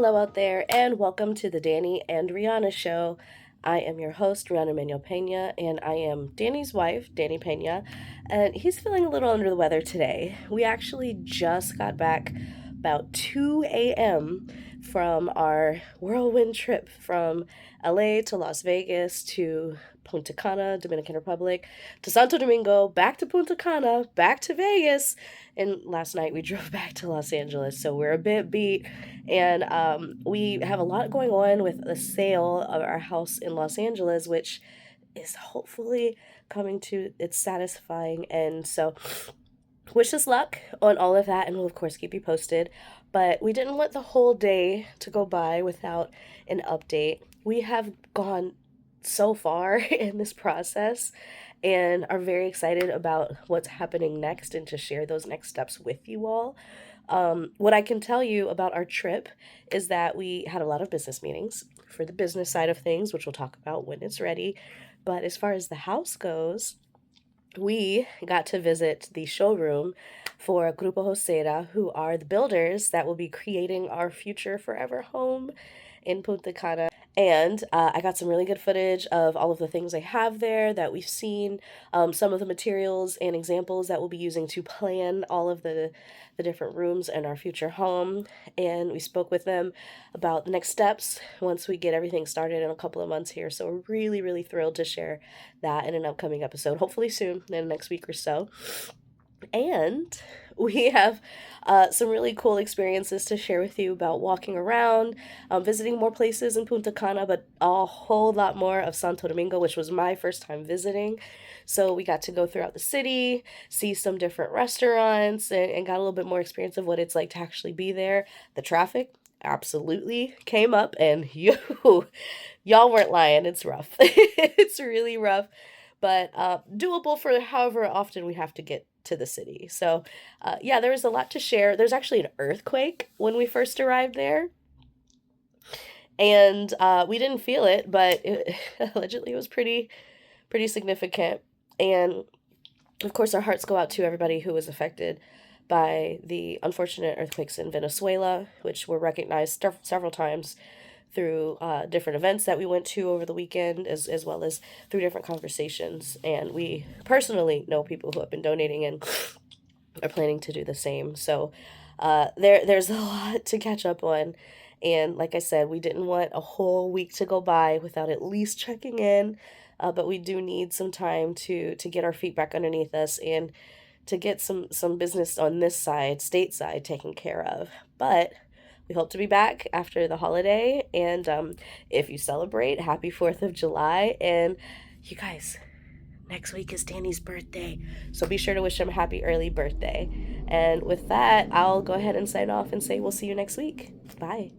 Hello out there, and welcome to the Danny and Rihanna Show. I am your host, Rihanna Manuel Pena, and I am Danny's wife, Danny Pena, and he's feeling a little under the weather today. We actually just got back about 2 a.m. from our whirlwind trip from LA to Las Vegas to Punta Cana, Dominican Republic, to Santo Domingo, back to Punta Cana, back to Vegas, and last night we drove back to Los Angeles, so we're a bit beat. And we have a lot going on with the sale of our house in Los Angeles, which is hopefully coming to its satisfying end. So, wish us luck on all of that, and we'll, of course, keep you posted. But we didn't want the whole day to go by without an update. We have gone so far in this process and are very excited about what's happening next and to share those next steps with you all. What I can tell you about our trip is that we had a lot of business meetings for the business side of things, which we'll talk about when it's ready. But as far as the house goes, we got to visit the showroom for Grupo Josera, who are the builders that will be creating our future forever home in Punta Cana. And I got some really good footage of all of the things they have there that we've seen, some of the materials and examples that we'll be using to plan all of the different rooms in our future home. And we spoke with them about the next steps once we get everything started in a couple of months here. So we're really, really thrilled to share that in an upcoming episode, hopefully soon, in the next week or so. And we have some really cool experiences to share with you about walking around, visiting more places in Punta Cana, but a whole lot more of Santo Domingo, which was my first time visiting. So we got to go throughout the city, see some different restaurants, and got a little bit more experience of what it's like to actually be there. The traffic absolutely came up, and y'all weren't lying. It's rough. It's really rough, but doable for however often we have to get to the city. So, yeah, there was a lot to share. There's actually an earthquake when we first arrived there, and we didn't feel it, but allegedly it was pretty significant. And of course, our hearts go out to everybody who was affected by the unfortunate earthquakes in Venezuela, which were recognized several times through different events that we went to over the weekend, as well as through different conversations. And we personally know people who have been donating and are planning to do the same. So there's a lot to catch up on. And like I said, we didn't want a whole week to go by without at least checking in. But we do need some time to get our feet back underneath us and to get some business on this side, stateside, taken care of. But we hope to be back after the holiday. And if you celebrate, happy 4th of July. And you guys, next week is Danny's birthday. So be sure to wish him a happy early birthday. And with that, I'll go ahead and sign off and say we'll see you next week. Bye.